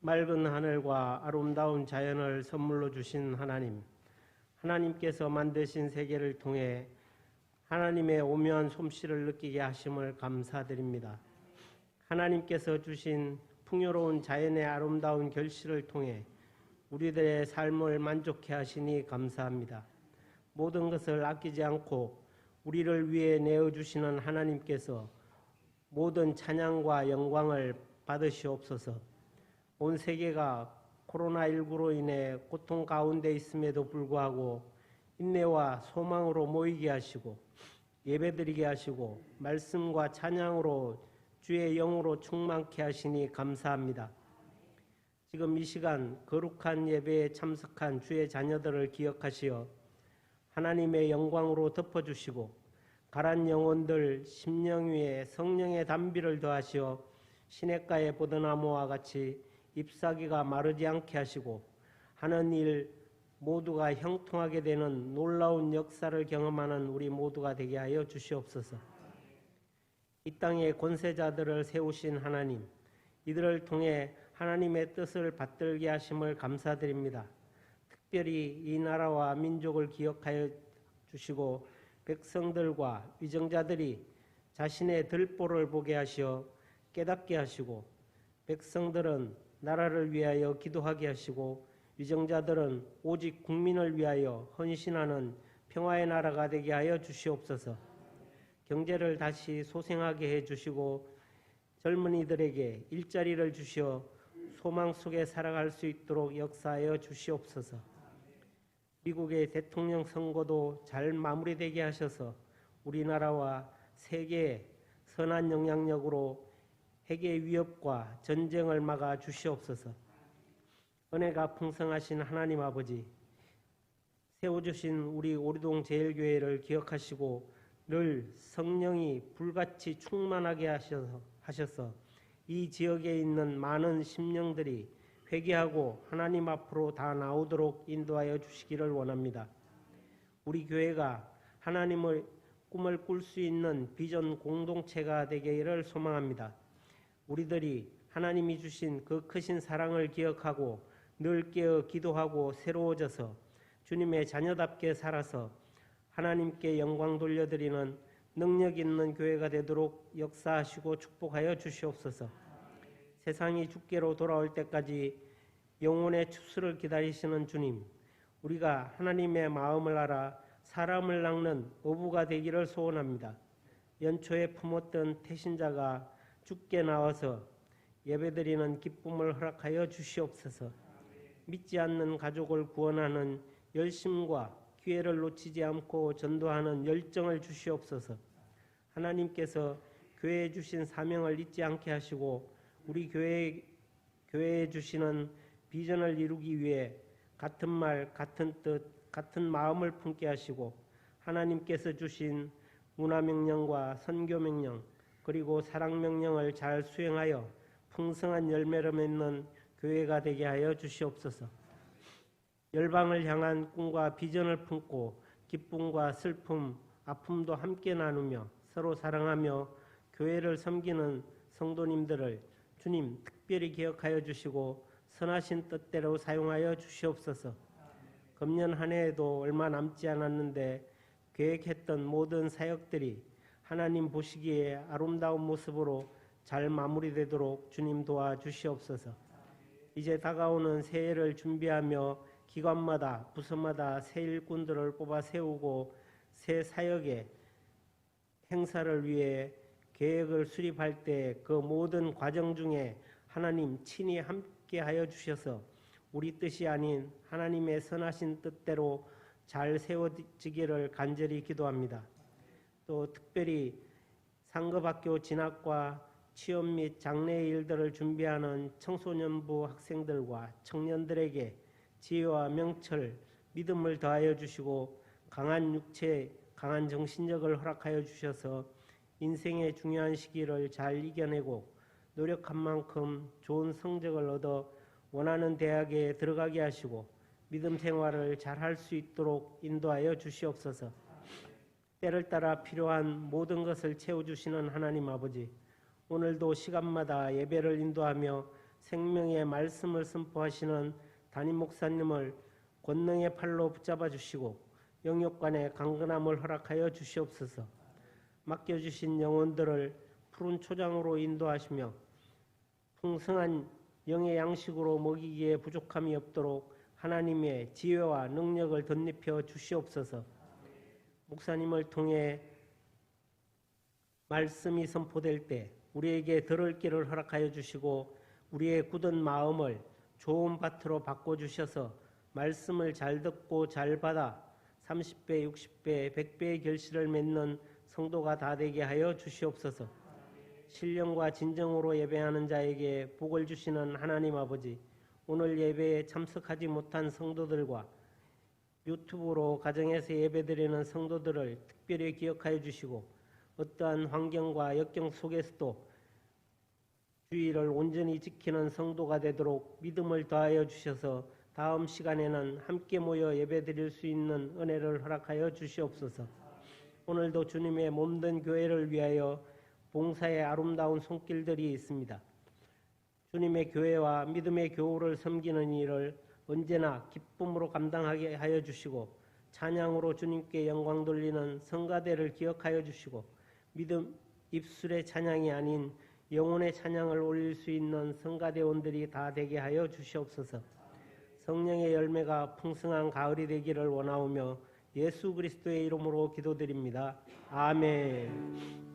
맑은 하늘과 아름다운 자연을 선물로 주신 하나님, 하나님께서 만드신 세계를 통해 하나님의 오묘한 솜씨를 느끼게 하심을 감사드립니다. 하나님께서 주신 풍요로운 자연의 아름다운 결실을 통해 우리들의 삶을 만족해 하시니 감사합니다. 모든 것을 아끼지 않고 우리를 위해 내어주시는 하나님께서 모든 찬양과 영광을 받으시옵소서. 온 세계가 코로나19로 인해 고통 가운데 있음에도 불구하고 인내와 소망으로 모이게 하시고 예배드리게 하시고 말씀과 찬양으로 주의 영으로 충만케 하시니 감사합니다. 지금 이 시간 거룩한 예배에 참석한 주의 자녀들을 기억하시어 하나님의 영광으로 덮어주시고 가란 영혼들 심령 위에 성령의 단비를 더하시어 시냇가의 포도나무와 같이 잎사귀가 마르지 않게 하시고 하는 일 모두가 형통하게 되는 놀라운 역사를 경험하는 우리 모두가 되게 하여 주시옵소서. 이 땅에 권세자들을 세우신 하나님, 이들을 통해 하나님의 뜻을 받들게 하심을 감사드립니다. 특별히 이 나라와 민족을 기억하여 주시고 백성들과 위정자들이 자신의 들보를 보게 하시어 깨닫게 하시고 백성들은 나라를 위하여 기도하게 하시고 위정자들은 오직 국민을 위하여 헌신하는 평화의 나라가 되게 하여 주시옵소서. 경제를 다시 소생하게 해주시고 젊은이들에게 일자리를 주시어 소망 속에 살아갈 수 있도록 역사하여 주시옵소서. 미국의 대통령 선거도 잘 마무리되게 하셔서 우리나라와 세계의 선한 영향력으로 핵의 위협과 전쟁을 막아 주시옵소서. 은혜가 풍성하신 하나님 아버지, 세워주신 우리 오리동 제일교회를 기억하시고 늘 성령이 불같이 충만하게 하셔서 이 지역에 있는 많은 심령들이 회개하고 하나님 앞으로 다 나오도록 인도하여 주시기를 원합니다. 우리 교회가 하나님의 꿈을 꿀 수 있는 비전 공동체가 되기를 소망합니다. 우리들이 하나님이 주신 그 크신 사랑을 기억하고 늘 깨어 기도하고 새로워져서 주님의 자녀답게 살아서 하나님께 영광 돌려드리는 능력 있는 교회가 되도록 역사하시고 축복하여 주시옵소서. 세상이 주께로 돌아올 때까지 영혼의 추수를 기다리시는 주님, 우리가 하나님의 마음을 알아 사람을 낚는 어부가 되기를 소원합니다. 연초에 품었던 태신자가 주께 나와서 예배드리는 기쁨을 허락하여 주시옵소서. 믿지 않는 가족을 구원하는 열심과 기회를 놓치지 않고 전도하는 열정을 주시옵소서. 하나님께서 교회에 주신 사명을 잊지 않게 하시고 우리 교회에 주시는 비전을 이루기 위해 같은 말, 같은 뜻, 같은 마음을 품게 하시고 하나님께서 주신 문화명령과 선교명령 그리고 사랑명령을 잘 수행하여 풍성한 열매를 맺는 교회가 되게 하여 주시옵소서. 열방을 향한 꿈과 비전을 품고 기쁨과 슬픔, 아픔도 함께 나누며 서로 사랑하며 교회를 섬기는 성도님들을 주님 특별히 기억하여 주시고 선하신 뜻대로 사용하여 주시옵소서. 금년 한 해에도 얼마 남지 않았는데 계획했던 모든 사역들이 하나님 보시기에 아름다운 모습으로 잘 마무리되도록 주님 도와주시옵소서. 이제 다가오는 새해를 준비하며 기관마다 부서마다 새 일꾼들을 뽑아 세우고 새 사역의 행사를 위해 계획을 수립할 때 그 모든 과정 중에 하나님 친히 함께하여 주셔서 우리 뜻이 아닌 하나님의 선하신 뜻대로 잘 세워지기를 간절히 기도합니다. 또 특별히 상급학교 진학과 취업 및 장래의 일들을 준비하는 청소년부 학생들과 청년들에게 지혜와 명철, 믿음을 더하여 주시고 강한 육체, 강한 정신력을 허락하여 주셔서 인생의 중요한 시기를 잘 이겨내고 노력한 만큼 좋은 성적을 얻어 원하는 대학에 들어가게 하시고 믿음 생활을 잘 할 수 있도록 인도하여 주시옵소서. 때를 따라 필요한 모든 것을 채워주시는 하나님 아버지, 오늘도 시간마다 예배를 인도하며 생명의 말씀을 선포하시는 담임 목사님을 권능의 팔로 붙잡아 주시고 영육간의 강건함을 허락하여 주시옵소서. 맡겨주신 영혼들을 푸른 초장으로 인도하시며 풍성한 영의 양식으로 먹이기에 부족함이 없도록 하나님의 지혜와 능력을 덧입혀 주시옵소서. 목사님을 통해 말씀이 선포될 때 우리에게 들을 길을 허락하여 주시고 우리의 굳은 마음을 좋은 밭으로 바꿔주셔서 말씀을 잘 듣고 잘 받아 30배, 60배, 100배의 결실을 맺는 성도가 다 되게 하여 주시옵소서. 신령과 진정으로 예배하는 자에게 복을 주시는 하나님 아버지, 오늘 예배에 참석하지 못한 성도들과 유튜브로 가정에서 예배드리는 성도들을 특별히 기억하여 주시고 어떠한 환경과 역경 속에서도 주의를 온전히 지키는 성도가 되도록 믿음을 더하여 주셔서 다음 시간에는 함께 모여 예배드릴 수 있는 은혜를 허락하여 주시옵소서. 오늘도 주님의 몸된 교회를 위하여 봉사의 아름다운 손길들이 있습니다. 주님의 교회와 믿음의 교우를 섬기는 일을 언제나 기쁨으로 감당하게 하여 주시고 찬양으로 주님께 영광 돌리는 성가대를 기억하여 주시고 믿음 입술의 찬양이 아닌 영혼의 찬양을 올릴 수 있는 성가대원들이 다 되게 하여 주시옵소서. 성령의 열매가 풍성한 가을이 되기를 원하오며 예수 그리스도의 이름으로 기도드립니다. 아멘.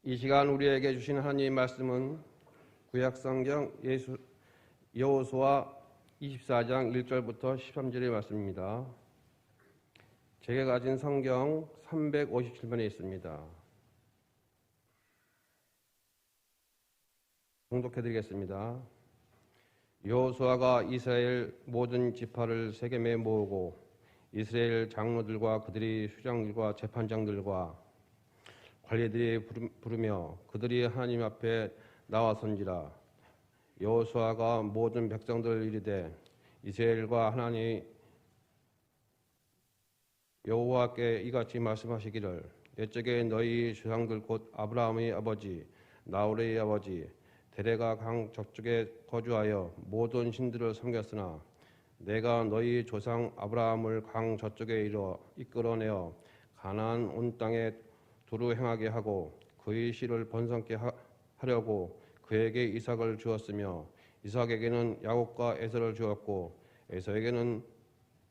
이 시간 우리에게 주신 하나님의 말씀은 구약성경 여호수아 24장 1절부터 13절의 말씀입니다. 제가 가진 성경 357면에 있습니다. 봉독해드리겠습니다. 여호수아가 이스라엘 모든 지파를 세겜에 모으고 이스라엘 장로들과 그들의 수장들과 재판장들과 관리들이 부르며 그들이 하나님 앞에 나와선지라. 여호수아가 모든 백성들을 이르되 이스라엘과 하나님 여호와께 이같이 말씀하시기를 옛적에 너희 조상들 곧 아브라함의 아버지 나홀의 아버지 데레가 강 저쪽에 거주하여 모든 신들을 섬겼으나 내가 너희 조상 아브라함을 강 저쪽에 이끌어내어 가나안 온 땅에 두루 행하게 하고 그의 씨를 번성케 하려고 그에게 이삭을 주었으며 이삭에게는 야곱과 에서를 주었고 에서에게는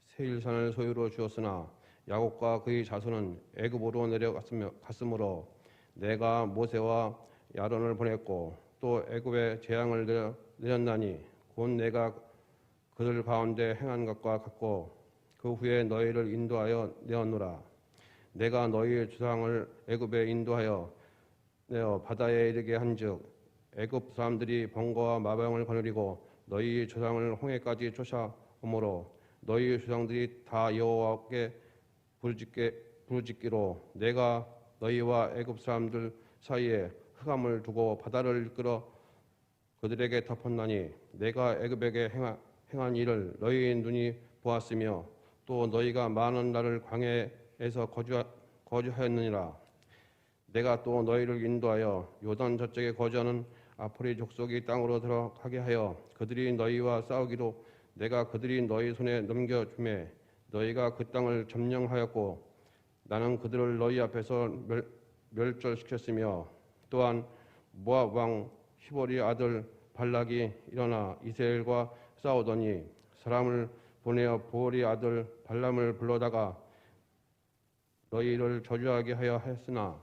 세일산을 소유로 주었으나 야곱과 그의 자손은 애굽으로 내려갔으므로 내가 모세와 야론을 보냈고 또 애굽에 재앙을 내렸나니 곧 내가 그들 가운데 행한 것과 같고 그 후에 너희를 인도하여 내었노라. 내가 너희 조상을 애굽에 인도하여 내어 바다에 이르게 한즉 애굽 사람들이 번거와 마병을 거느리고 너희 조상을 홍해까지 쫓아오므로 너희 조상들이 다 여호와께 부르짖기로 내가 너희와 애굽 사람들 사이에 흑암을 두고 바다를 이끌어 그들에게 덮었나니 내가 애굽에게 행한 일을 너희 눈이 보았으며 또 너희가 많은 날을 광야에서 거주하였느니라. 내가 또 너희를 인도하여 요단 저쪽에 거주하는 아포리 족속이 땅으로 들어가게 하여 그들이 너희와 싸우기로 내가 그들이 너희 손에 넘겨주매 너희가 그 땅을 점령하였고 나는 그들을 너희 앞에서 멸절시켰으며 또한 모압 왕 시볼의 아들 발락이 일어나 이스라엘과 싸우더니 사람을 보내어 보올의 아들 발람을 불러다가 너희를 저주하게 하여 했으나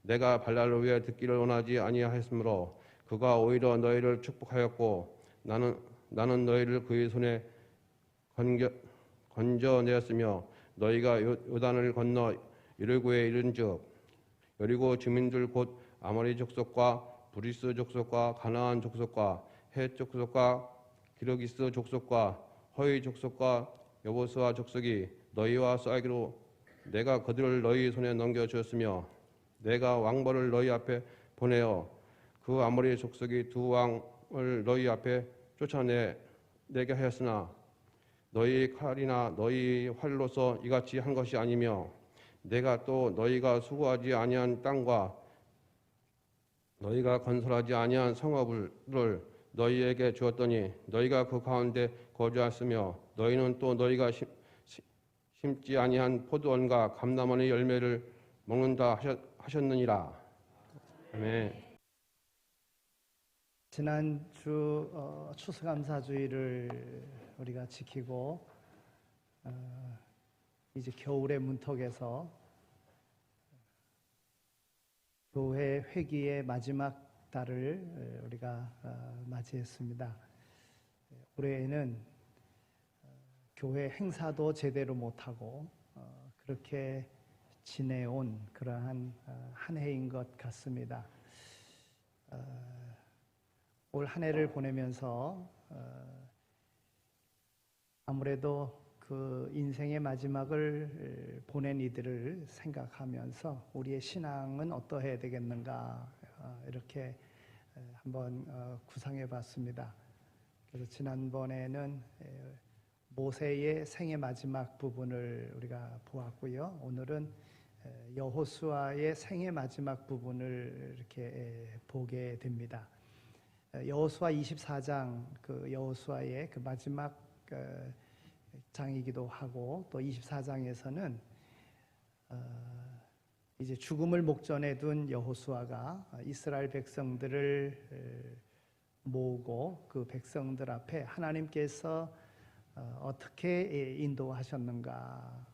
내가 발람을 위해 듣기를 원하지 아니하였으므로 그가 오히려 너희를 축복하였고 나는 너희를 그의 손에 건져내었으며 너희가 요단을 건너 여리고에 이른즉 여리고 주민들 곧 아모리 족속과 브리스 족속과 가나안 족속과 헷 족속과 기르기스 족속과 허위 족속과 여보스와 족속이 너희와 싸우기로 내가 그들을 너희 손에 넘겨주었으며 내가 왕벌을 너희 앞에 보내어 그 아모리 족속이 두 왕을 너희 앞에 쫓아내게 하였으나 너희 칼이나 너희 활로서 이같이 한 것이 아니며 내가 또 너희가 수고하지 아니한 땅과 너희가 건설하지 아니한 성읍을 너희에게 주었더니 너희가 그 가운데 거주하였으며 너희는 또 너희가 심지 아니한 포도원과 감람원의 열매를 먹는다 하셨느니라. 아멘. 지난주 추수감사주의를 우리가 지키고 이제 겨울의 문턱에서 교회 회기의 마지막 달을 우리가 맞이했습니다. 올해에는 교회 행사도 제대로 못하고 그렇게 지내온 그러한 한 해인 것 같습니다. 올 한 해를 보내면서 아무래도 그 인생의 마지막을 보낸 이들을 생각하면서 우리의 신앙은 어떠해야 되겠는가 이렇게 한번 구상해 봤습니다. 그래서 지난번에는 모세의 생의 마지막 부분을 우리가 보았고요. 오늘은 여호수아의 생의 마지막 부분을 이렇게 보게 됩니다. 여호수아 24장 그 여호수아의 그 마지막 장이기도 하고 또 24장에서는 이제 죽음을 목전에 둔 여호수아가 이스라엘 백성들을 모으고 그 백성들 앞에 하나님께서 어떻게 인도하셨는가,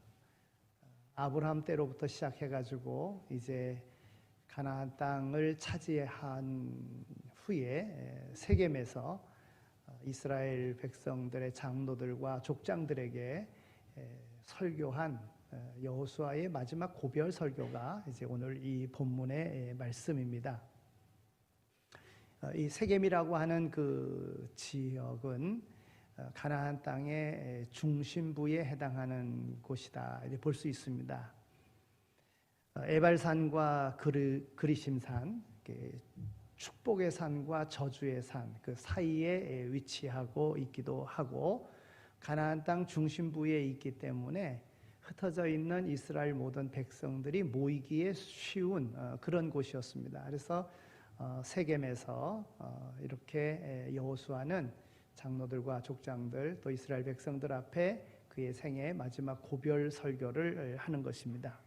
아브라함 때로부터 시작해가지고 이제 가나안 땅을 차지한 후에 세겜에서 이스라엘 백성들의 장로들과 족장들에게 설교한 여호수아의 마지막 고별 설교가 이제 오늘 이 본문의 말씀입니다. 이 세겜이라고 하는 그 지역은 가나안 땅의 중심부에 해당하는 곳이다 볼 수 있습니다. 에발산과 그리심산, 축복의 산과 저주의 산 그 사이에 위치하고 있기도 하고 가나안 땅 중심부에 있기 때문에 흩어져 있는 이스라엘 모든 백성들이 모이기에 쉬운 그런 곳이었습니다. 그래서 세겜에서 이렇게 여호수아는 장로들과 족장들 또 이스라엘 백성들 앞에 그의 생애 마지막 고별 설교를 하는 것입니다.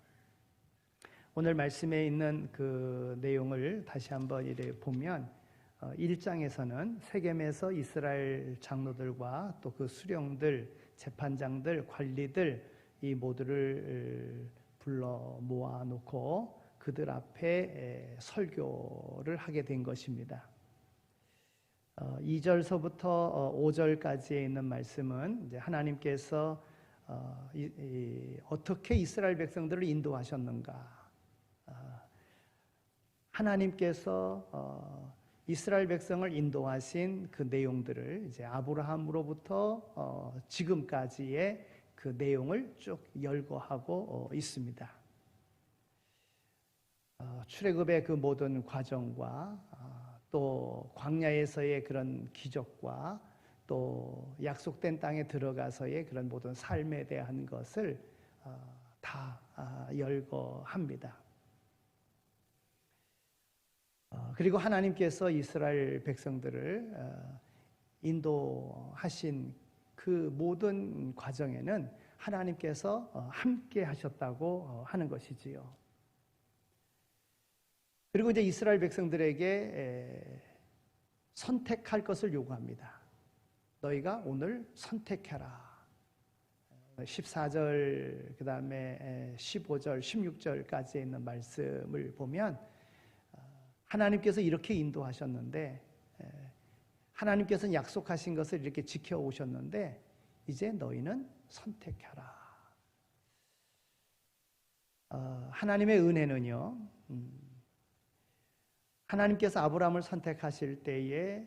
오늘 말씀에 있는 그 내용을 다시 한번 이래 보면 1장에서는 세겜에서 이스라엘 장로들과 또 그 수령들, 재판장들, 관리들 이 모두를 불러 모아놓고 그들 앞에 설교를 하게 된 것입니다. 2절서부터 5절까지에 있는 말씀은 이제 하나님께서 어떻게 이스라엘 백성들을 인도하셨는가, 하나님께서 이스라엘 백성을 인도하신 그 내용들을 이제 아브라함으로부터 지금까지의 그 내용을 쭉 열거하고 있습니다. 출애굽의 그 모든 과정과 또 광야에서의 그런 기적과 또 약속된 땅에 들어가서의 그런 모든 삶에 대한 것을 다 열거합니다. 그리고 하나님께서 이스라엘 백성들을 인도하신 그 모든 과정에는 하나님께서 함께 하셨다고 하는 것이지요. 그리고 이제 이스라엘 백성들에게 선택할 것을 요구합니다. 너희가 오늘 선택해라. 14절 그 다음에 15절 16절까지 있는 말씀을 보면 하나님께서 이렇게 인도하셨는데 하나님께서는 약속하신 것을 이렇게 지켜오셨는데 이제 너희는 선택해라. 하나님의 은혜는요, 하나님께서 아브라함을 선택하실 때에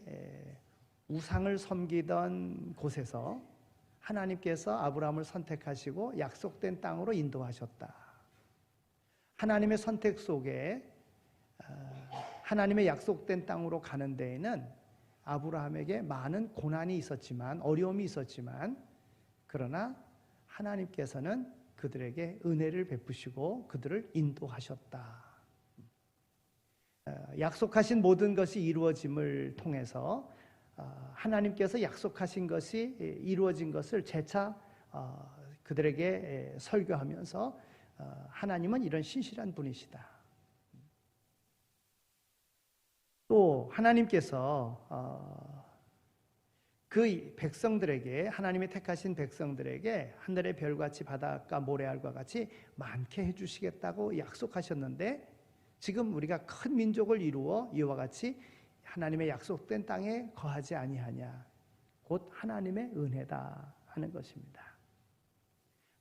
우상을 섬기던 곳에서 하나님께서 아브라함을 선택하시고 약속된 땅으로 인도하셨다. 하나님의 선택 속에 하나님의 약속된 땅으로 가는 데에는 아브라함에게 많은 고난이 있었지만, 어려움이 있었지만, 그러나 하나님께서는 그들에게 은혜를 베푸시고 그들을 인도하셨다. 약속하신 모든 것이 이루어짐을 통해서 하나님께서 약속하신 것이 이루어진 것을 재차 그들에게 설교하면서 하나님은 이런 신실한 분이시다. 또 하나님께서 그 백성들에게, 하나님이 택하신 백성들에게 하늘의 별같이 바닷가 모래알과 같이 많게 해주시겠다고 약속하셨는데, 지금 우리가 큰 민족을 이루어 이와 같이 하나님의 약속된 땅에 거하지 아니하냐, 곧 하나님의 은혜다 하는 것입니다.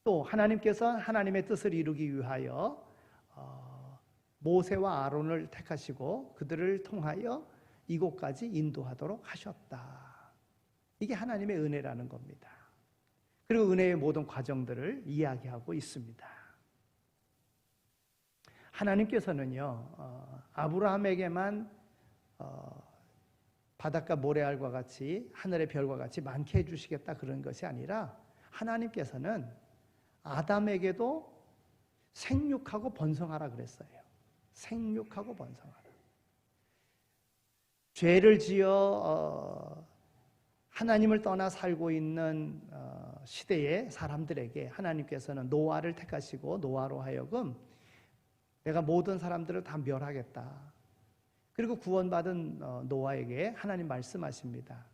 또 하나님께서 하나님의 뜻을 이루기 위하여 모세와 아론을 택하시고 그들을 통하여 이곳까지 인도하도록 하셨다. 이게 하나님의 은혜라는 겁니다. 그리고 은혜의 모든 과정들을 이야기하고 있습니다. 하나님께서는요, 아브라함에게만 바닷가 모래알과 같이 하늘의 별과 같이 많게 해주시겠다 그런 것이 아니라, 하나님께서는 아담에게도 생육하고 번성하라 그랬어요. 생육하고 번성하라. 죄를 지어 하나님을 떠나 살고 있는 시대의 사람들에게 하나님께서는 노아를 택하시고 노아로 하여금 내가 모든 사람들을 다 멸하겠다. 그리고 구원받은 노아에게 하나님 말씀하십니다.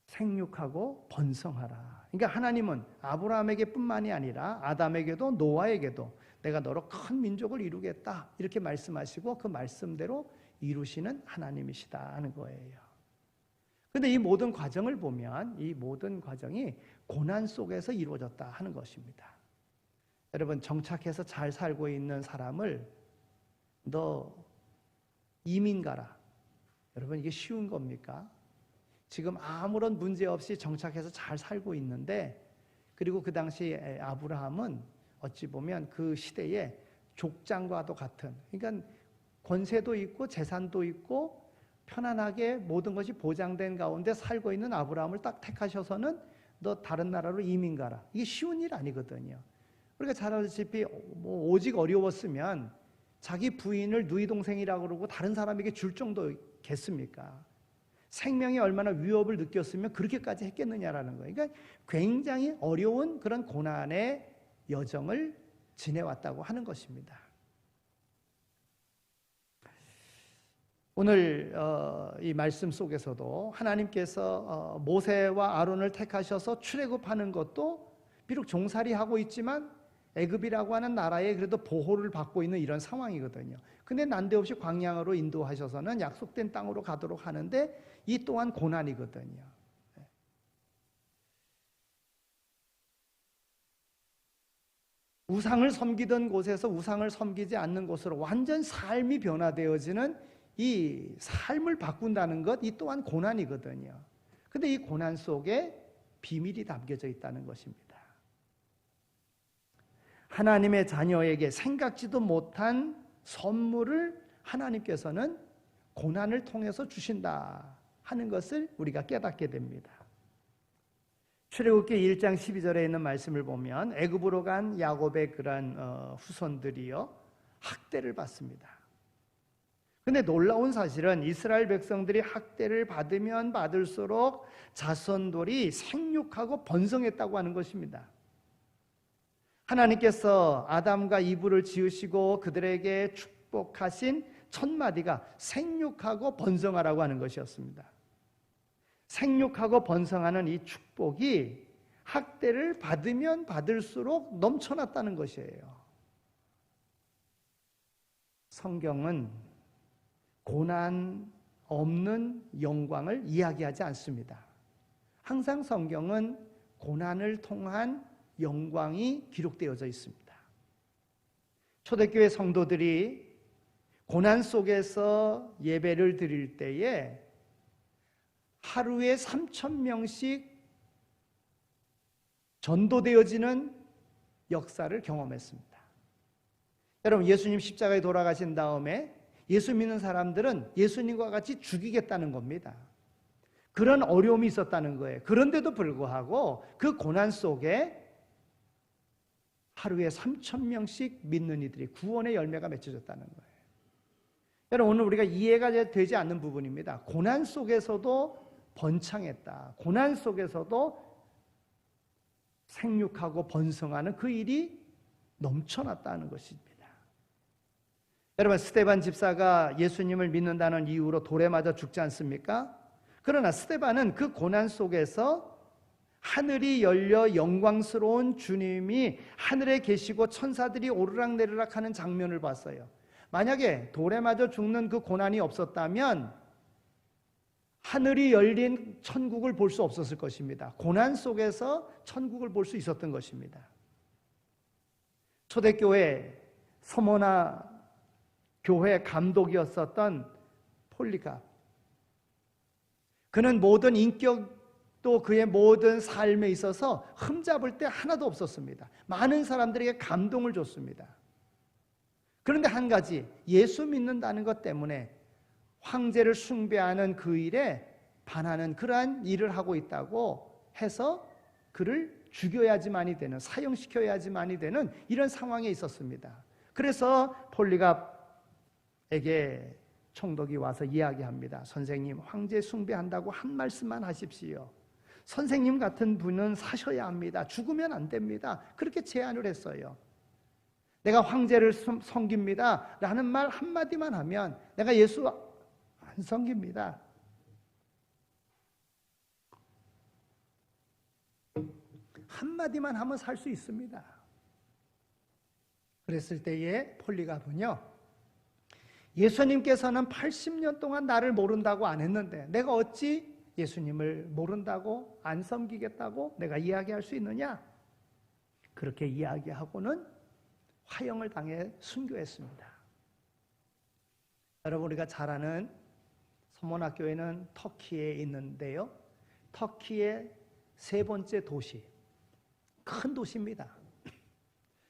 생육하고 번성하라. 그러니까 하나님은 아브라함에게 뿐만이 아니라 아담에게도 노아에게도 내가 너로 큰 민족을 이루겠다 이렇게 말씀하시고 그 말씀대로 이루시는 하나님이시다 하는 거예요. 그런데 이 모든 과정을 보면 이 모든 과정이 고난 속에서 이루어졌다 하는 것입니다. 여러분, 정착해서 잘 살고 있는 사람을 너 이민 가라. 여러분, 이게 쉬운 겁니까? 지금 아무런 문제 없이 정착해서 잘 살고 있는데, 그리고 그 당시 아브라함은 어찌 보면 그 시대의 족장과도 같은, 그러니까 권세도 있고 재산도 있고 편안하게 모든 것이 보장된 가운데 살고 있는 아브라함을 딱 택하셔서는 너 다른 나라로 이민 가라. 이게 쉬운 일 아니거든요. 우리가 잘 알다시피 오직 어려웠으면 자기 부인을 누이 동생이라고 그러고 다른 사람에게 줄 정도겠습니까? 생명이 얼마나 위협을 느꼈으면 그렇게까지 했겠느냐라는 거예요. 그러니까 굉장히 어려운 그런 고난의 여정을 지내왔다고 하는 것입니다. 오늘 이 말씀 속에서도 하나님께서 모세와 아론을 택하셔서 출애굽하는 것도 비록 종살이하고 있지만 애굽이라고 하는 나라에 그래도 보호를 받고 있는 이런 상황이거든요. 근데 난데없이 광야로 인도하셔서는 약속된 땅으로 가도록 하는데 이 또한 고난이거든요. 우상을 섬기던 곳에서 우상을 섬기지 않는 곳으로 완전 삶이 변화되어지는 이 삶을 바꾼다는 것, 이 또한 고난이거든요. 근데 이 고난 속에 비밀이 담겨져 있다는 것입니다. 하나님의 자녀에게 생각지도 못한 선물을 하나님께서는 고난을 통해서 주신다 하는 것을 우리가 깨닫게 됩니다. 출애굽기 1장 12절에 있는 말씀을 보면 애굽으로 간 야곱의 그러한 후손들이요 학대를 받습니다. 근데 놀라운 사실은 이스라엘 백성들이 학대를 받으면 받을수록 자손들이 생육하고 번성했다고 하는 것입니다. 하나님께서 아담과 이브를 지으시고 그들에게 축복하신 첫 마디가 생육하고 번성하라고 하는 것이었습니다. 생육하고 번성하는 이 축복이 학대를 받으면 받을수록 넘쳐났다는 것이에요. 성경은 고난 없는 영광을 이야기하지 않습니다. 항상 성경은 고난을 통한 영광이 기록되어져 있습니다. 초대교회 성도들이 고난 속에서 예배를 드릴 때에 하루에 3,000명씩 전도되어지는 역사를 경험했습니다. 여러분, 예수님 십자가에 돌아가신 다음에 예수 믿는 사람들은 예수님과 같이 죽이겠다는 겁니다. 그런 어려움이 있었다는 거예요. 그런데도 불구하고 그 고난 속에 하루에 3,000명씩 믿는 이들이 구원의 열매가 맺혀졌다는 거예요. 여러분, 오늘 우리가 이해가 되지 않는 부분입니다. 고난 속에서도 번창했다. 고난 속에서도 생육하고 번성하는 그 일이 넘쳐났다는 것입니다. 여러분, 스데반 집사가 예수님을 믿는다는 이유로 돌에 맞아 죽지 않습니까? 그러나 스데반은 그 고난 속에서 하늘이 열려 영광스러운 주님이 하늘에 계시고 천사들이 오르락내리락 하는 장면을 봤어요. 만약에 돌에 맞아 죽는 그 고난이 없었다면 하늘이 열린 천국을 볼 수 없었을 것입니다. 고난 속에서 천국을 볼 수 있었던 것입니다. 초대교회 서머나 교회 감독이었었던 폴리갑, 그는 모든 인격도 그의 모든 삶에 있어서 흠잡을 데 하나도 없었습니다. 많은 사람들에게 감동을 줬습니다. 그런데 한 가지, 예수 믿는다는 것 때문에 황제를 숭배하는 그 일에 반하는 그러한 일을 하고 있다고 해서 그를 죽여야지만이 되는, 사형시켜야지만이 되는 이런 상황에 있었습니다. 그래서 폴리갑에게 총독이 와서 이야기합니다. 선생님, 황제 숭배한다고 한 말씀만 하십시오. 선생님 같은 분은 사셔야 합니다. 죽으면 안 됩니다. 그렇게 제안을 했어요. 내가 황제를 섬깁니다 라는 말 한마디만 하면 내가 예수 안 섬깁니다. 한마디만 하면 살 수 있습니다. 그랬을 때에 폴리갑은요, 예수님께서는 80년 동안 나를 모른다고 안 했는데 내가 어찌 예수님을 모른다고 안 섬기겠다고 내가 이야기할 수 있느냐? 그렇게 이야기하고는 화형을 당해 순교했습니다. 여러분, 우리가 잘 아는 서머나교회는 터키에 있는데요, 터키의 세 번째 도시, 큰 도시입니다.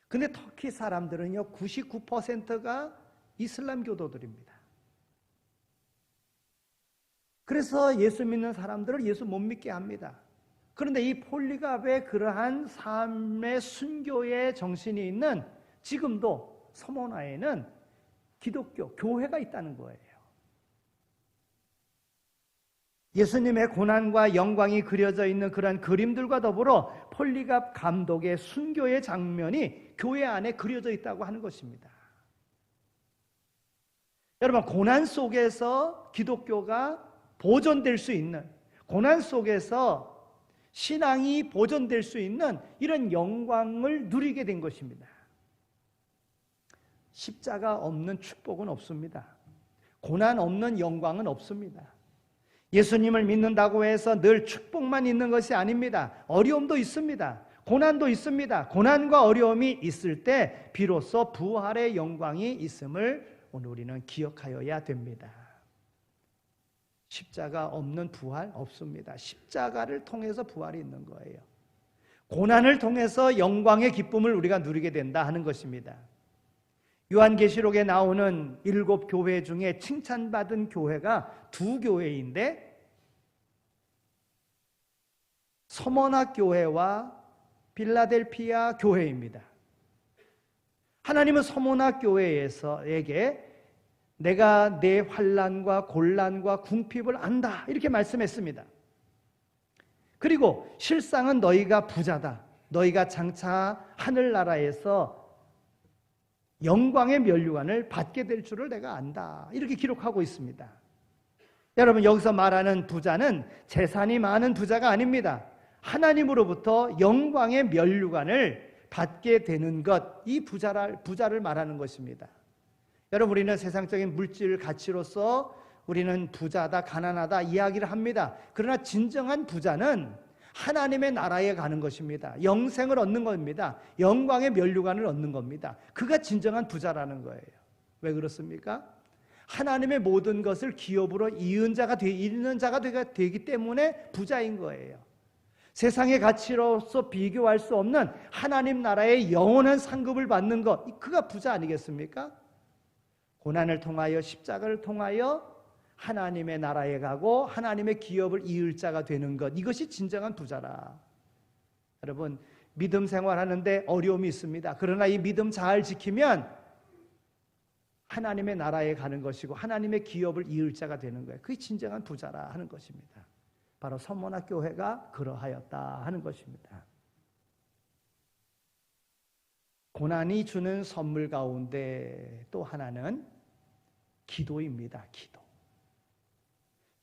근데 터키 사람들은요 99%가 이슬람 교도들입니다. 그래서 예수 믿는 사람들을 예수 못 믿게 합니다. 그런데 이 폴리갑의 그러한 삶의 순교의 정신이 있는 지금도 서머나에는 기독교 교회가 있다는 거예요. 예수님의 고난과 영광이 그려져 있는 그러한 그림들과 더불어 폴리갑 감독의 순교의 장면이 교회 안에 그려져 있다고 하는 것입니다. 여러분, 고난 속에서 기독교가 보존될 수 있는, 고난 속에서 신앙이 보존될 수 있는 이런 영광을 누리게 된 것입니다. 십자가 없는 축복은 없습니다. 고난 없는 영광은 없습니다. 예수님을 믿는다고 해서 늘 축복만 있는 것이 아닙니다. 어려움도 있습니다. 고난도 있습니다. 고난과 어려움이 있을 때 비로소 부활의 영광이 있음을 오늘 우리는 기억하여야 됩니다. 십자가 없는 부활 없습니다. 십자가를 통해서 부활이 있는 거예요. 고난을 통해서 영광의 기쁨을 우리가 누리게 된다 하는 것입니다. 요한계시록에 나오는 7 교회 중에 칭찬받은 교회가 2 교회인데 서머나 교회와 빌라델피아 교회입니다. 하나님은 서머나 교회에게 내가 내 환난과 곤란과 궁핍을 안다 이렇게 말씀했습니다. 그리고 실상은 너희가 부자다. 너희가 장차 하늘나라에서 영광의 면류관을 받게 될 줄을 내가 안다. 이렇게 기록하고 있습니다. 여러분, 여기서 말하는 부자는 재산이 많은 부자가 아닙니다. 하나님으로부터 영광의 면류관을 받게 되는 것, 이 부자를 말하는 것입니다. 여러분, 우리는 세상적인 물질 가치로서 우리는 부자다, 가난하다 이야기를 합니다. 그러나 진정한 부자는 하나님의 나라에 가는 것입니다. 영생을 얻는 겁니다. 영광의 면류관을 얻는 겁니다. 그가 진정한 부자라는 거예요. 왜 그렇습니까? 하나님의 모든 것을 기업으로 이은 자가 되기 때문에 부자인 거예요. 세상의 가치로서 비교할 수 없는 하나님 나라의 영원한 상급을 받는 것, 그가 부자 아니겠습니까? 고난을 통하여 십자가를 통하여 하나님의 나라에 가고 하나님의 기업을 이을 자가 되는 것, 이것이 진정한 부자라. 여러분, 믿음 생활하는데 어려움이 있습니다. 그러나 이 믿음 잘 지키면 하나님의 나라에 가는 것이고 하나님의 기업을 이을 자가 되는 거예요. 그게 진정한 부자라 하는 것입니다. 바로 선문학 교회가 그러하였다 하는 것입니다. 고난이 주는 선물 가운데 또 하나는 기도입니다. 기도.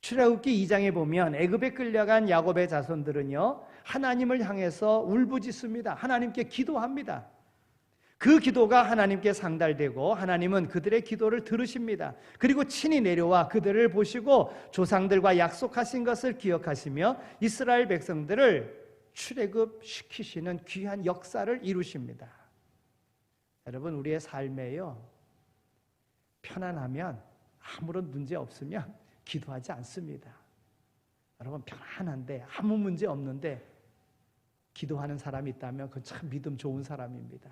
출애굽기 2장에 보면 애굽에 끌려간 야곱의 자손들은요, 하나님을 향해서 울부짖습니다. 하나님께 기도합니다. 그 기도가 하나님께 상달되고 하나님은 그들의 기도를 들으십니다. 그리고 친히 내려와 그들을 보시고 조상들과 약속하신 것을 기억하시며 이스라엘 백성들을 출애굽시키시는 귀한 역사를 이루십니다. 여러분, 우리의 삶에요, 편안하면, 아무런 문제 없으면 기도하지 않습니다. 여러분, 편안한데 아무 문제 없는데 기도하는 사람이 있다면 그건 참 믿음 좋은 사람입니다.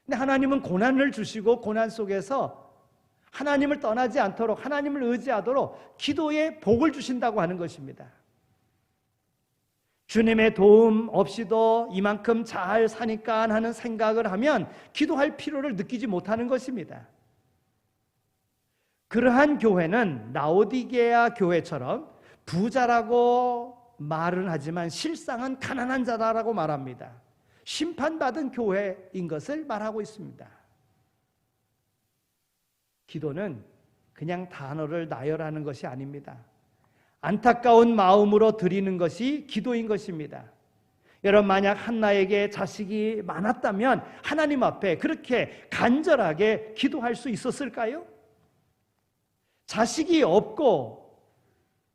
근데 하나님은 고난을 주시고 고난 속에서 하나님을 떠나지 않도록, 하나님을 의지하도록 기도에 복을 주신다고 하는 것입니다. 주님의 도움 없이도 이만큼 잘 사니까 하는 생각을 하면 기도할 필요를 느끼지 못하는 것입니다. 그러한 교회는 라오디게아 교회처럼 부자라고 말은 하지만 실상은 가난한 자다라고 말합니다. 심판받은 교회인 것을 말하고 있습니다. 기도는 그냥 단어를 나열하는 것이 아닙니다. 안타까운 마음으로 드리는 것이 기도인 것입니다. 여러분, 만약 한나에게 자식이 많았다면 하나님 앞에 그렇게 간절하게 기도할 수 있었을까요? 자식이 없고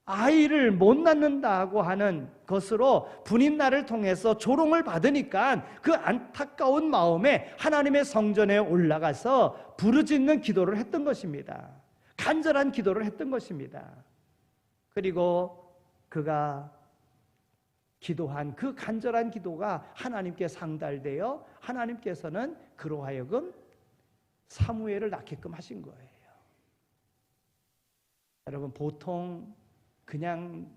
아이를 못 낳는다고 하는 것으로 분인날을 통해서 조롱을 받으니까 그 안타까운 마음에 하나님의 성전에 올라가서 부르짖는 기도를 했던 것입니다. 간절한 기도를 했던 것입니다. 그리고 그가 기도한 그 간절한 기도가 하나님께 상달되어 하나님께서는 그로 하여금 사무엘을 낳게끔 하신 거예요. 여러분, 보통 그냥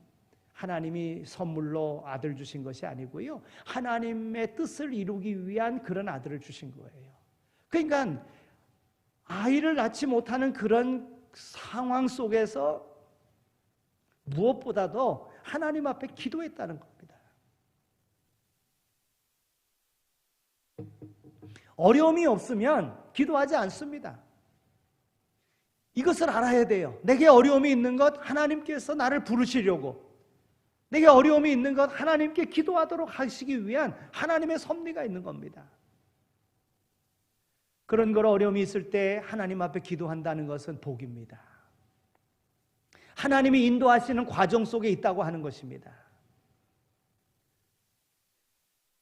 하나님이 선물로 아들 주신 것이 아니고요, 하나님의 뜻을 이루기 위한 그런 아들을 주신 거예요. 그러니까 아이를 낳지 못하는 그런 상황 속에서 무엇보다도 하나님 앞에 기도했다는 겁니다. 어려움이 없으면 기도하지 않습니다. 이것을 알아야 돼요. 내게 어려움이 있는 것, 하나님께서 나를 부르시려고, 내게 어려움이 있는 것, 하나님께 기도하도록 하시기 위한 하나님의 섭리가 있는 겁니다. 그런 걸 어려움이 있을 때 하나님 앞에 기도한다는 것은 복입니다. 하나님이 인도하시는 과정 속에 있다고 하는 것입니다.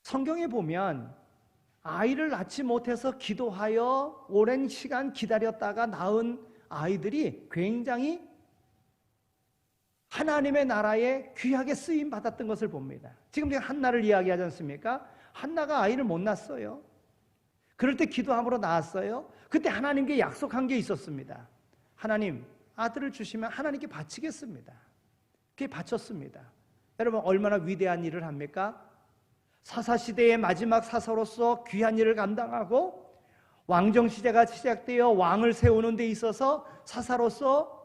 성경에 보면 아이를 낳지 못해서 기도하여 오랜 시간 기다렸다가 낳은 아이들이 굉장히 하나님의 나라에 귀하게 쓰임 받았던 것을 봅니다. 지금 제가 한나를 이야기하지 않습니까? 한나가 아이를 못 낳았어요. 그럴 때 기도함으로 낳았어요. 그때 하나님께 약속한 게 있었습니다. 하나님, 아들을 주시면 하나님께 바치겠습니다. 그게 바쳤습니다. 여러분, 얼마나 위대한 일을 합니까? 사사시대의 마지막 사사로서 귀한 일을 감당하고 왕정시대가 시작되어 왕을 세우는 데 있어서 사사로서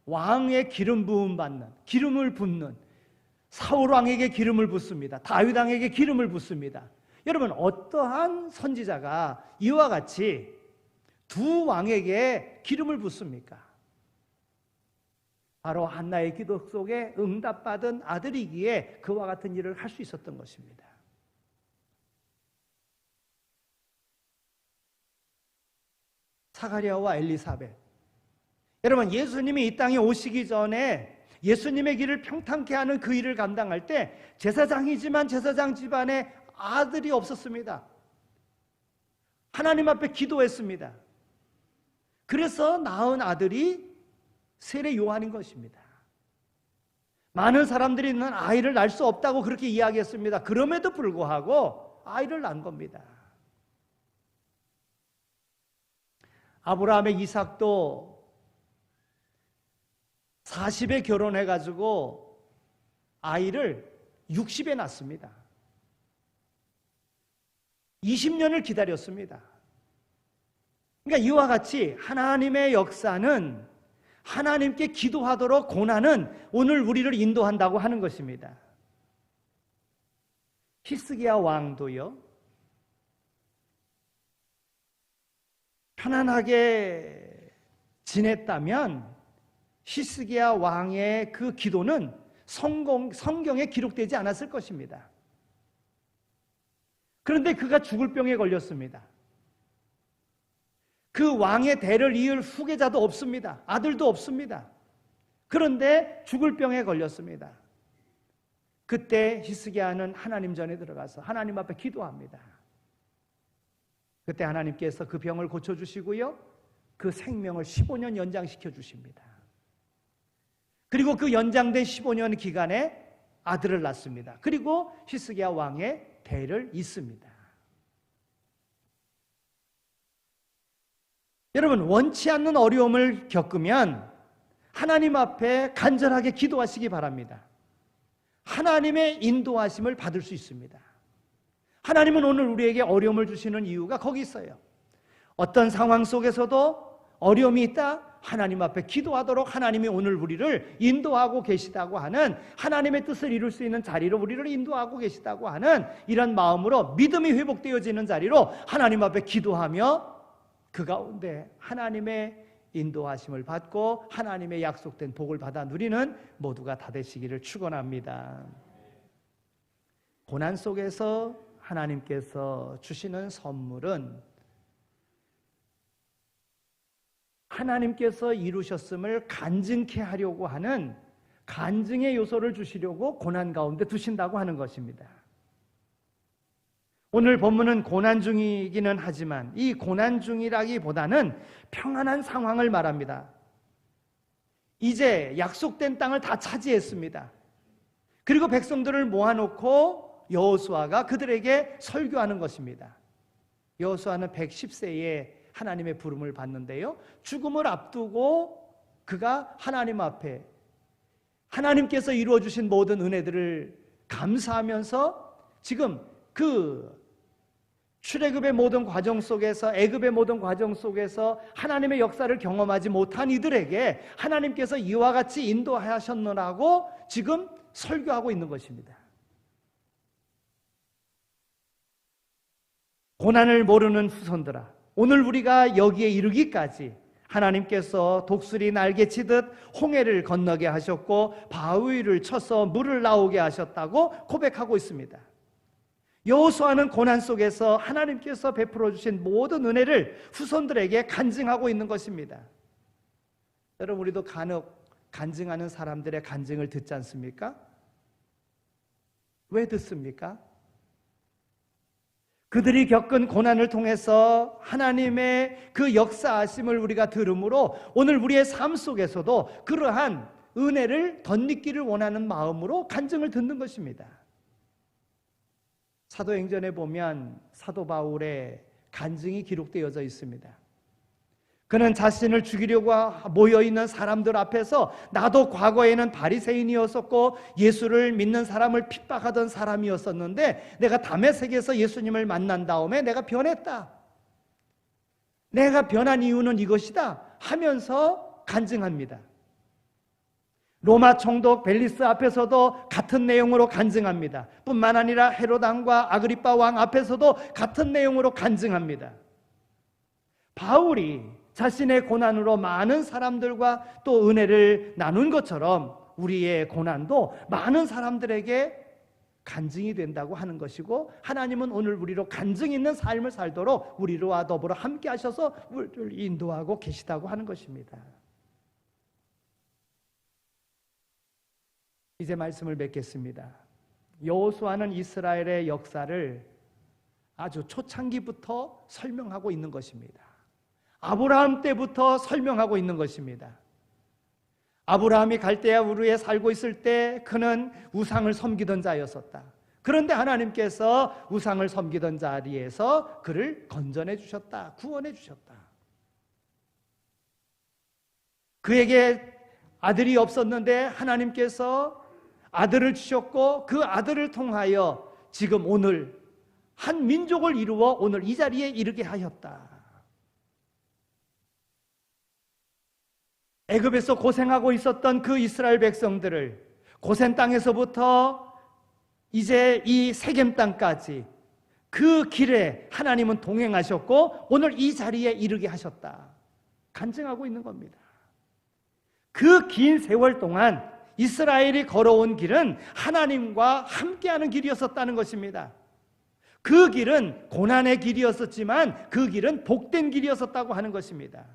왕의 기름 부음 받는, 기름을 붓는, 사울 왕에게 기름을 붓습니다. 다윗 왕에게 기름을 붓습니다. 여러분, 어떠한 선지자가 이와 같이 두 왕에게 기름을 붓습니까? 바로 한나의 기도 속에 응답받은 아들이기에 그와 같은 일을 할 수 있었던 것입니다. 사가랴와 엘리사벳, 여러분, 예수님이 이 땅에 오시기 전에 예수님의 길을 평탄케 하는 그 일을 감당할 때 제사장이지만 제사장 집안에 아들이 없었습니다. 하나님 앞에 기도했습니다. 그래서 낳은 아들이 세례 요한인 것입니다. 많은 사람들이 는 아이를 낳을 수 없다고 그렇게 이야기했습니다. 그럼에도 불구하고 아이를 낳은 겁니다. 아브라함의 이삭도 40에 결혼해가지고 아이를 60에 낳습니다. 20년을 기다렸습니다. 그러니까 이와 같이 하나님의 역사는 하나님께 기도하도록 고난은 오늘 우리를 인도한다고 하는 것입니다. 히스기야 왕도요, 편안하게 지냈다면 히스기야 왕의 그 기도는 성경에 기록되지 않았을 것입니다. 그런데 그가 죽을 병에 걸렸습니다. 그 왕의 대를 이을 후계자도 없습니다. 아들도 없습니다. 그런데 죽을 병에 걸렸습니다. 그때 히스기야는 하나님 전에 들어가서 하나님 앞에 기도합니다. 그때 하나님께서 그 병을 고쳐주시고요, 그 생명을 15년 연장시켜 주십니다. 그리고 그 연장된 15년 기간에 아들을 낳습니다. 그리고 히스기야 왕의 대를 잇습니다. 여러분, 원치 않는 어려움을 겪으면 하나님 앞에 간절하게 기도하시기 바랍니다. 하나님의 인도하심을 받을 수 있습니다. 하나님은 오늘 우리에게 어려움을 주시는 이유가 거기 있어요. 어떤 상황 속에서도 어려움이 있다, 하나님 앞에 기도하도록 하나님이 오늘 우리를 인도하고 계시다고 하는, 하나님의 뜻을 이룰 수 있는 자리로 우리를 인도하고 계시다고 하는 이런 마음으로 믿음이 회복되어지는 자리로 하나님 앞에 기도하며 그 가운데 하나님의 인도하심을 받고 하나님의 약속된 복을 받아 누리는 모두가 다 되시기를 축원합니다. 고난 속에서 하나님께서 주시는 선물은 하나님께서 이루셨음을 간증케 하려고 하는 간증의 요소를 주시려고 고난 가운데 두신다고 하는 것입니다. 오늘 본문은 고난 중이기는 하지만 이 고난 중이라기보다는 평안한 상황을 말합니다. 이제 약속된 땅을 다 차지했습니다. 그리고 백성들을 모아놓고 여호수아가 그들에게 설교하는 것입니다. 여호수아는 110세에 하나님의 부름을 받는데요, 죽음을 앞두고 그가 하나님 앞에 하나님께서 이루어주신 모든 은혜들을 감사하면서 지금 그 출애굽의 모든 과정 속에서, 애굽의 모든 과정 속에서 하나님의 역사를 경험하지 못한 이들에게 하나님께서 이와 같이 인도하셨노라고 지금 설교하고 있는 것입니다. 고난을 모르는 후손들아, 오늘 우리가 여기에 이르기까지 하나님께서 독수리 날개치듯 홍해를 건너게 하셨고 바위를 쳐서 물을 나오게 하셨다고 고백하고 있습니다. 여호수아는 고난 속에서 하나님께서 베풀어 주신 모든 은혜를 후손들에게 간증하고 있는 것입니다. 여러분, 우리도 간혹 간증하는 사람들의 간증을 듣지 않습니까? 왜 듣습니까? 그들이 겪은 고난을 통해서 하나님의 그 역사하심을 우리가 들음으로 오늘 우리의 삶 속에서도 그러한 은혜를 덧입기를 원하는 마음으로 간증을 듣는 것입니다. 사도행전에 보면 사도 바울의 간증이 기록되어져 있습니다. 그는 자신을 죽이려고 모여있는 사람들 앞에서 나도 과거에는 바리새인이었었고 예수를 믿는 사람을 핍박하던 사람이었었는데 내가 다메섹에서 예수님을 만난 다음에 내가 변했다. 내가 변한 이유는 이것이다 하면서 간증합니다. 로마 총독 벨리스 앞에서도 같은 내용으로 간증합니다. 뿐만 아니라 헤롯 왕과 아그리빠 왕 앞에서도 같은 내용으로 간증합니다. 바울이 자신의 고난으로 많은 사람들과 또 은혜를 나눈 것처럼 우리의 고난도 많은 사람들에게 간증이 된다고 하는 것이고, 하나님은 오늘 우리로 간증 있는 삶을 살도록 우리와 더불어 함께 하셔서 우리를 인도하고 계시다고 하는 것입니다. 이제 말씀을 맺겠습니다. 여호수아는 이스라엘의 역사를 아주 초창기부터 설명하고 있는 것입니다. 아브라함 때부터 설명하고 있는 것입니다. 아브라함이 갈대아 우르에 살고 있을 때 그는 우상을 섬기던 자였었다. 그런데 하나님께서 우상을 섬기던 자리에서 그를 건져내 주셨다. 구원해 주셨다. 그에게 아들이 없었는데 하나님께서 아들을 주셨고 그 아들을 통하여 지금 오늘 한 민족을 이루어 오늘 이 자리에 이르게 하였다. 애굽에서 고생하고 있었던 그 이스라엘 백성들을 고센 땅에서부터 이제 이 세겜 땅까지 그 길에 하나님은 동행하셨고 오늘 이 자리에 이르게 하셨다. 간증하고 있는 겁니다. 그 긴 세월 동안 이스라엘이 걸어온 길은 하나님과 함께하는 길이었었다는 것입니다. 그 길은 고난의 길이었었지만 그 길은 복된 길이었었다고 하는 것입니다.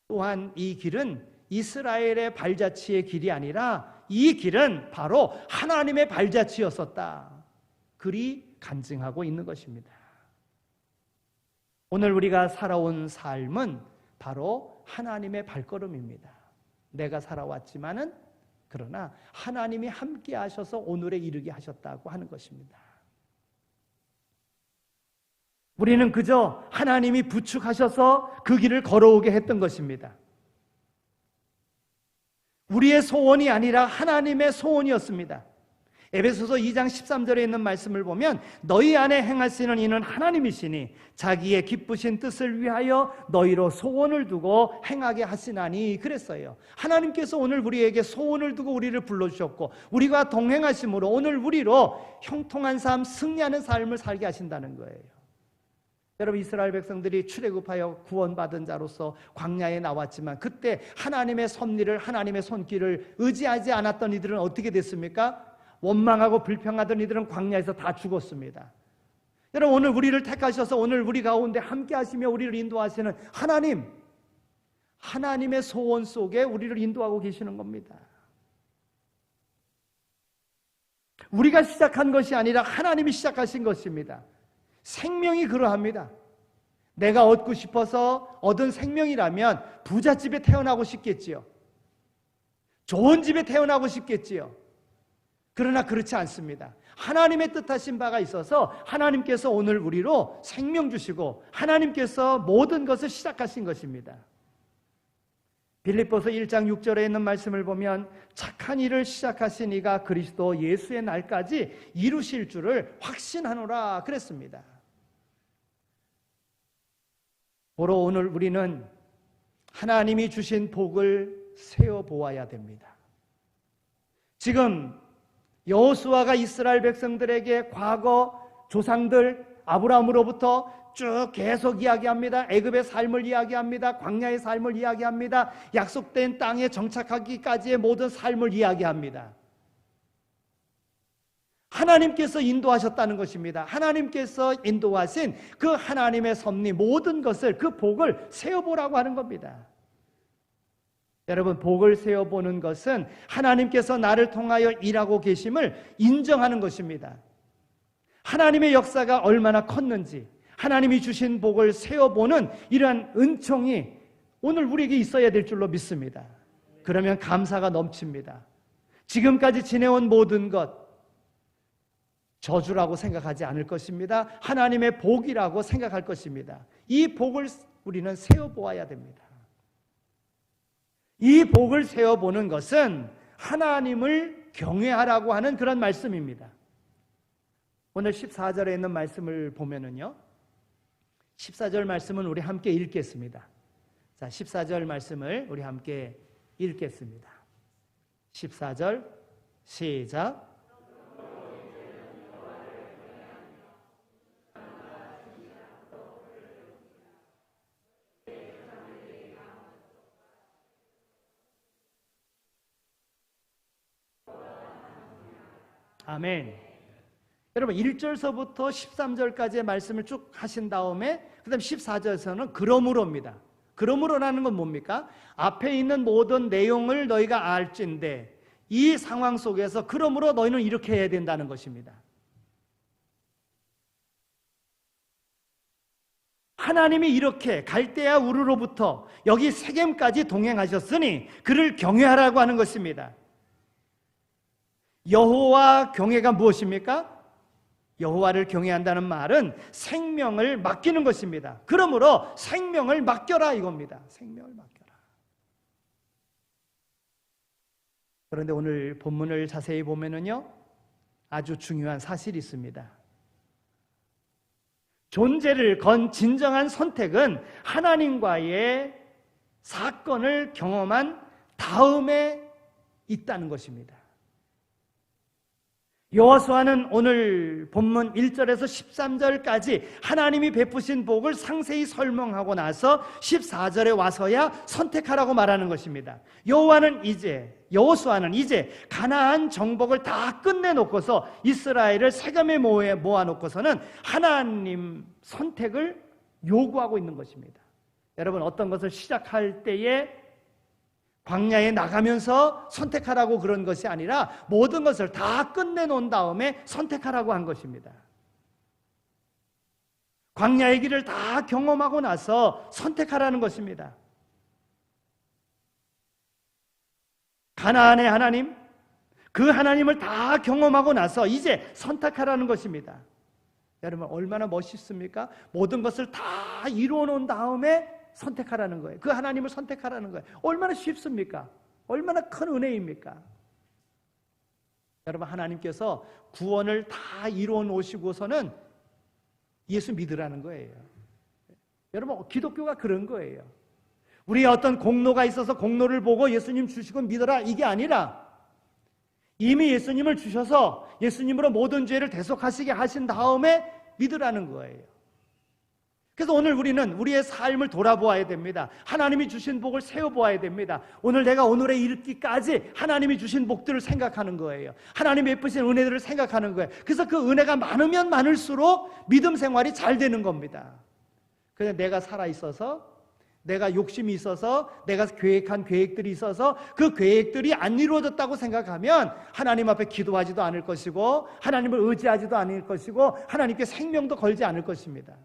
또한 이 길은 이스라엘의 발자취의 길이 아니라 이 길은 바로 하나님의 발자취였었다. 그리 간증하고 있는 것입니다. 오늘 우리가 살아온 삶은 바로 하나님의 발걸음입니다. 내가 살아왔지만은 그러나 하나님이 함께 하셔서 오늘에 이르게 하셨다고 하는 것입니다. 우리는 그저 하나님이 부축하셔서 그 길을 걸어오게 했던 것입니다. 우리의 소원이 아니라 하나님의 소원이었습니다. 에베소서 2장 13절에 있는 말씀을 보면 너희 안에 행하시는 이는 하나님이시니 자기의 기쁘신 뜻을 위하여 너희로 소원을 두고 행하게 하시나니 그랬어요. 하나님께서 오늘 우리에게 소원을 두고 우리를 불러주셨고 우리가 동행하심으로 오늘 우리로 형통한 삶, 승리하는 삶을 살게 하신다는 거예요. 여러분, 이스라엘 백성들이 출애굽하여 구원받은 자로서 광야에 나왔지만 그때 하나님의 섭리를, 하나님의 손길을 의지하지 않았던 이들은 어떻게 됐습니까? 원망하고 불평하던 이들은 광야에서 다 죽었습니다. 여러분, 오늘 우리를 택하셔서 오늘 우리 가운데 함께 하시며 우리를 인도하시는 하나님, 하나님의 소원 속에 우리를 인도하고 계시는 겁니다. 우리가 시작한 것이 아니라 하나님이 시작하신 것입니다. 생명이 그러합니다. 내가 얻고 싶어서 얻은 생명이라면 부잣집에 태어나고 싶겠지요. 좋은 집에 태어나고 싶겠지요. 그러나 그렇지 않습니다. 하나님의 뜻하신 바가 있어서 하나님께서 오늘 우리로 생명 주시고 하나님께서 모든 것을 시작하신 것입니다. 빌립보서 1장 6절에 있는 말씀을 보면 착한 일을 시작하신 이가 그리스도 예수의 날까지 이루실 줄을 확신하노라 그랬습니다. 바로 오늘 우리는 하나님이 주신 복을 세어보아야 됩니다. 지금 여호수아가 이스라엘 백성들에게 과거 조상들 아브라함으로부터 쭉 계속 이야기합니다. 애굽의 삶을 이야기합니다. 광야의 삶을 이야기합니다. 약속된 땅에 정착하기까지의 모든 삶을 이야기합니다. 하나님께서 인도하셨다는 것입니다. 하나님께서 인도하신 그 하나님의 섭리 모든 것을, 그 복을 세어보라고 하는 겁니다. 여러분, 복을 세어보는 것은 하나님께서 나를 통하여 일하고 계심을 인정하는 것입니다. 하나님의 역사가 얼마나 컸는지, 하나님이 주신 복을 세어보는 이러한 은총이 오늘 우리에게 있어야 될 줄로 믿습니다. 그러면 감사가 넘칩니다. 지금까지 지내온 모든 것 저주라고 생각하지 않을 것입니다. 하나님의 복이라고 생각할 것입니다. 이 복을 우리는 세어보아야 됩니다. 이 복을 세어보는 것은 하나님을 경외하라고 하는 그런 말씀입니다. 오늘 14절에 있는 말씀을 보면은요, 14절 말씀은 우리 함께 읽겠습니다. 자, 14절 말씀을 우리 함께 읽겠습니다. 14절 시작. 아멘. 여러분, 1절서부터 13절까지의 말씀을 쭉 하신 다음에 그 다음 14절에서는 그러므로입니다. 그러므로라는 건 뭡니까? 앞에 있는 모든 내용을 너희가 알진대 이 상황 속에서 그러므로 너희는 이렇게 해야 된다는 것입니다. 하나님이 이렇게 갈대아 우르로부터 여기 세겜까지 동행하셨으니 그를 경외하라고 하는 것입니다. 여호와 경외가 무엇입니까? 여호와를 경외한다는 말은 생명을 맡기는 것입니다. 그러므로 생명을 맡겨라 이겁니다. 생명을 맡겨라. 그런데 오늘 본문을 자세히 보면은요, 아주 중요한 사실이 있습니다. 존재를 건 진정한 선택은 하나님과의 사건을 경험한 다음에 있다는 것입니다. 여호수아는 오늘 본문 1절에서 13절까지 하나님이 베푸신 복을 상세히 설명하고 나서 14절에 와서야 선택하라고 말하는 것입니다. 여호수아는 이제 가나안 정복을 다 끝내놓고서 이스라엘을 세겜에 모아놓고서는 하나님 선택을 요구하고 있는 것입니다. 여러분, 어떤 것을 시작할 때에 광야에 나가면서 선택하라고 그런 것이 아니라 모든 것을 다 끝내놓은 다음에 선택하라고 한 것입니다. 광야의 길을 다 경험하고 나서 선택하라는 것입니다. 가나안의 하나님, 그 하나님을 다 경험하고 나서 이제 선택하라는 것입니다. 여러분, 얼마나 멋있습니까? 모든 것을 다 이루어 놓은 다음에 선택하라는 거예요. 그 하나님을 선택하라는 거예요. 얼마나 쉽습니까? 얼마나 큰 은혜입니까? 여러분, 하나님께서 구원을 다 이루어 놓으시고서는 예수 믿으라는 거예요. 여러분, 기독교가 그런 거예요. 우리의 어떤 공로가 있어서 공로를 보고 예수님 주시고 믿어라, 이게 아니라 이미 예수님을 주셔서 예수님으로 모든 죄를 대속하시게 하신 다음에 믿으라는 거예요. 그래서 오늘 우리는 우리의 삶을 돌아보아야 됩니다. 하나님이 주신 복을 세워보아야 됩니다. 오늘 내가 오늘에 이르기까지 하나님이 주신 복들을 생각하는 거예요. 하나님이 베푸신 은혜들을 생각하는 거예요. 그래서 그 은혜가 많으면 많을수록 믿음 생활이 잘 되는 겁니다. 그냥 내가 살아있어서, 내가 욕심이 있어서, 내가 계획한 계획들이 있어서 그 계획들이 안 이루어졌다고 생각하면 하나님 앞에 기도하지도 않을 것이고 하나님을 의지하지도 않을 것이고 하나님께 생명도 걸지 않을 것입니다.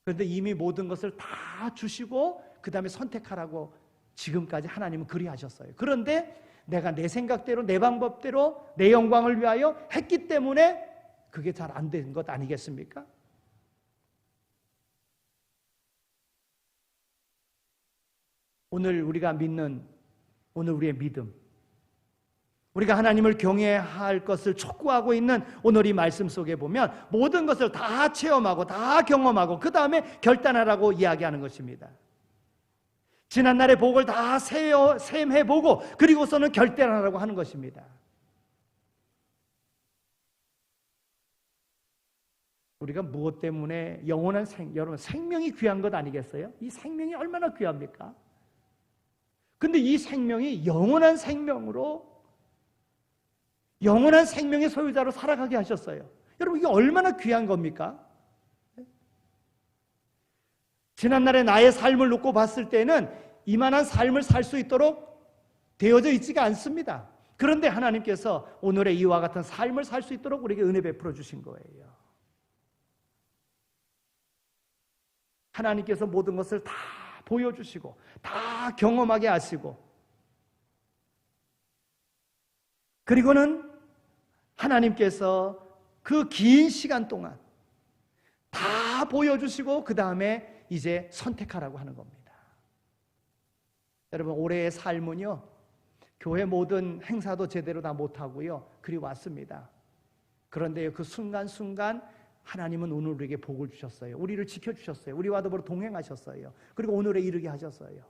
그런데 이미 모든 것을 다 주시고 그 다음에 선택하라고 지금까지 하나님은 그리하셨어요. 그런데 내가 내 생각대로, 내 방법대로, 내 영광을 위하여 했기 때문에 그게 잘 안 된 것 아니겠습니까? 오늘 우리가 믿는, 오늘 우리의 믿음, 우리가 하나님을 경외할 것을 촉구하고 있는 오늘 이 말씀 속에 보면 모든 것을 다 체험하고 다 경험하고 그 다음에 결단하라고 이야기하는 것입니다. 지난날의 복을 다 셈해보고 그리고서는 결단하라고 하는 것입니다. 우리가 무엇 때문에 영원한 여러분, 생명이 귀한 것 아니겠어요? 이 생명이 얼마나 귀합니까? 근데 이 생명이 영원한 생명으로, 영원한 생명의 소유자로 살아가게 하셨어요. 여러분, 이게 얼마나 귀한 겁니까? 지난날의 나의 삶을 놓고 봤을 때는 이만한 삶을 살 수 있도록 되어져 있지가 않습니다. 그런데 하나님께서 오늘의 이와 같은 삶을 살 수 있도록 우리에게 은혜 베풀어 주신 거예요. 하나님께서 모든 것을 다 보여주시고 다 경험하게 하시고, 그리고는 하나님께서 그 긴 시간 동안 다 보여주시고 그 다음에 이제 선택하라고 하는 겁니다. 여러분, 올해의 삶은요, 교회 모든 행사도 제대로 다 못하고요, 그리 왔습니다. 그런데 그 순간순간 하나님은 오늘 우리에게 복을 주셨어요. 우리를 지켜주셨어요. 우리와 더불어 동행하셨어요. 그리고 오늘에 이르게 하셨어요.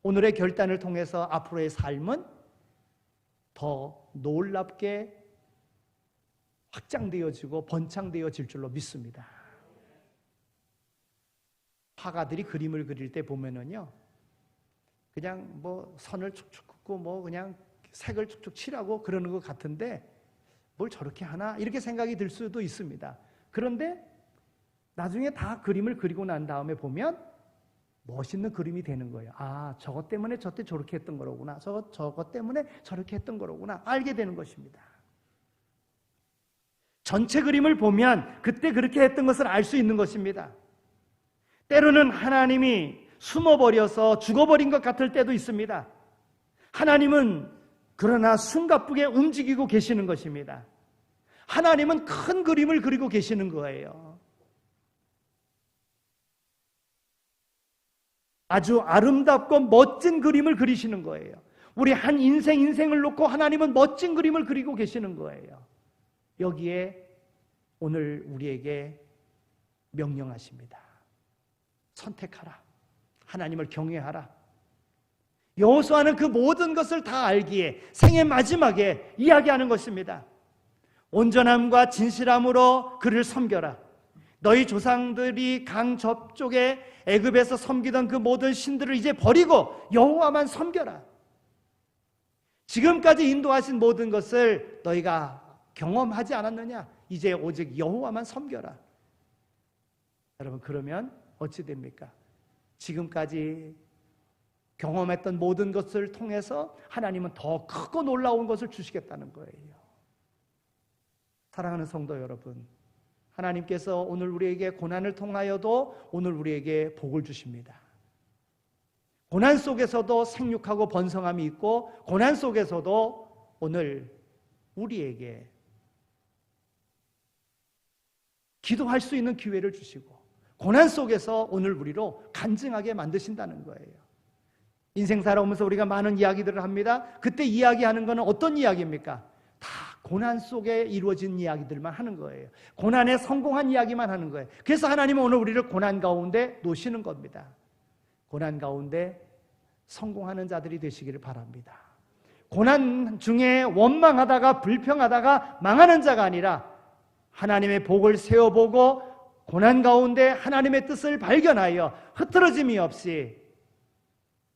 오늘의 결단을 통해서 앞으로의 삶은 더 놀랍게 확장되어지고 번창되어질 줄로 믿습니다. 화가들이 그림을 그릴 때 보면은요, 그냥 뭐 선을 축축 긋고 뭐 그냥 색을 축축 칠하고 그러는 것 같은데 뭘 저렇게 하나 이렇게 생각이 들 수도 있습니다. 그런데 나중에 다 그림을 그리고 난 다음에 보면 멋있는 그림이 되는 거예요. 아, 저것 때문에 저때 저렇게 했던 거로구나. 저것 때문에 저렇게 했던 거로구나. 알게 되는 것입니다. 전체 그림을 보면 그때 그렇게 했던 것을 알 수 있는 것입니다. 때로는 하나님이 숨어버려서 죽어버린 것 같을 때도 있습니다. 하나님은 그러나 숨가쁘게 움직이고 계시는 것입니다. 하나님은 큰 그림을 그리고 계시는 거예요. 아주 아름답고 멋진 그림을 그리시는 거예요. 우리 한 인생을 놓고 하나님은 멋진 그림을 그리고 계시는 거예요. 여기에 오늘 우리에게 명령하십니다. 선택하라. 하나님을 경외하라. 여호수아는 그 모든 것을 다 알기에 생애 마지막에 이야기하는 것입니다. 온전함과 진실함으로 그를 섬겨라. 너희 조상들이 강 저쪽에 애굽에서 섬기던 그 모든 신들을 이제 버리고 여호와만 섬겨라. 지금까지 인도하신 모든 것을 너희가 경험하지 않았느냐? 이제 오직 여호와만 섬겨라. 여러분, 그러면 어찌 됩니까? 지금까지 경험했던 모든 것을 통해서 하나님은 더 크고 놀라운 것을 주시겠다는 거예요. 사랑하는 성도 여러분, 하나님께서 오늘 우리에게 고난을 통하여도 오늘 우리에게 복을 주십니다. 고난 속에서도 생육하고 번성함이 있고, 고난 속에서도 오늘 우리에게 기도할 수 있는 기회를 주시고, 고난 속에서 오늘 우리로 간증하게 만드신다는 거예요. 인생 살아오면서 우리가 많은 이야기들을 합니다. 그때 이야기하는 것은 어떤 이야기입니까? 다 고난 속에 이루어진 이야기들만 하는 거예요. 고난에 성공한 이야기만 하는 거예요. 그래서 하나님은 오늘 우리를 고난 가운데 놓으시는 겁니다. 고난 가운데 성공하는 자들이 되시기를 바랍니다. 고난 중에 원망하다가 불평하다가 망하는 자가 아니라 하나님의 복을 세워보고 고난 가운데 하나님의 뜻을 발견하여 흐트러짐이 없이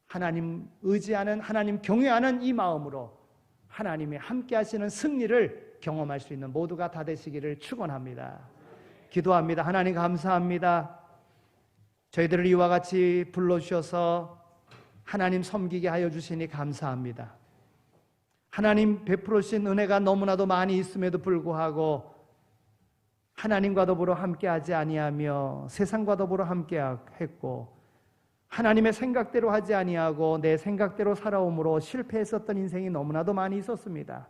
하나님 의지하는, 하나님 경외하는 이 마음으로 하나님이 함께 하시는 승리를 경험할 수 있는 모두가 다 되시기를 축원합니다. 기도합니다. 하나님 감사합니다. 저희들을 이와 같이 불러주셔서 하나님 섬기게 하여 주시니 감사합니다. 하나님 베풀어 주신 은혜가 너무나도 많이 있음에도 불구하고 하나님과 더불어 함께하지 아니하며 세상과 더불어 함께했고, 하나님의 생각대로 하지 아니하고 내 생각대로 살아옴으로 실패했었던 인생이 너무나도 많이 있었습니다.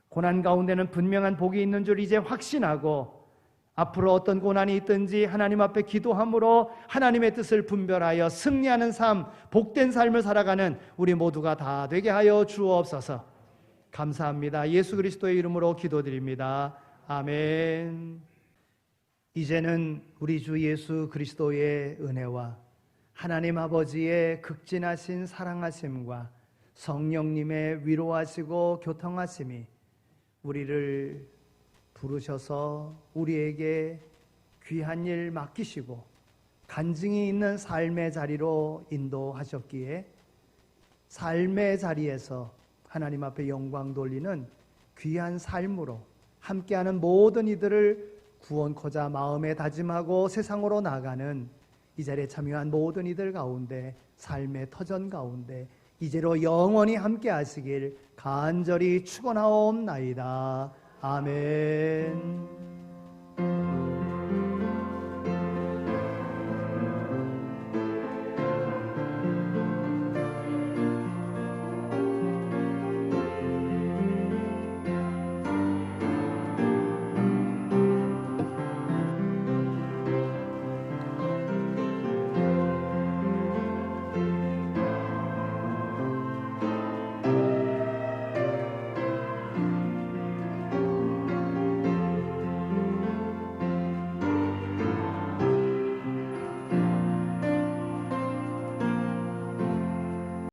고난 가운데는 분명한 복이 있는 줄 이제 확신하고, 앞으로 어떤 고난이 있든지 하나님 앞에 기도함으로 하나님의 뜻을 분별하여 승리하는 삶, 복된 삶을 살아가는 우리 모두가 다 되게 하여 주옵소서. 감사합니다. 예수 그리스도의 이름으로 기도드립니다. 아멘. 이제는 우리 주 예수 그리스도의 은혜와 하나님 아버지의 극진하신 사랑하심과 성령님의 위로하시고 교통하심이 우리를 부르셔서 우리에게 귀한 일 맡기시고 간증이 있는 삶의 자리로 인도하셨기에 삶의 자리에서 하나님 앞에 영광 돌리는 귀한 삶으로 함께하는 모든 이들을 구원코자 마음에 다짐하고 세상으로 나가는 이 자리에 참여한 모든 이들 가운데, 삶의 터전 가운데 이제로 영원히 함께 하시길 간절히 축원하옵나이다. 아멘.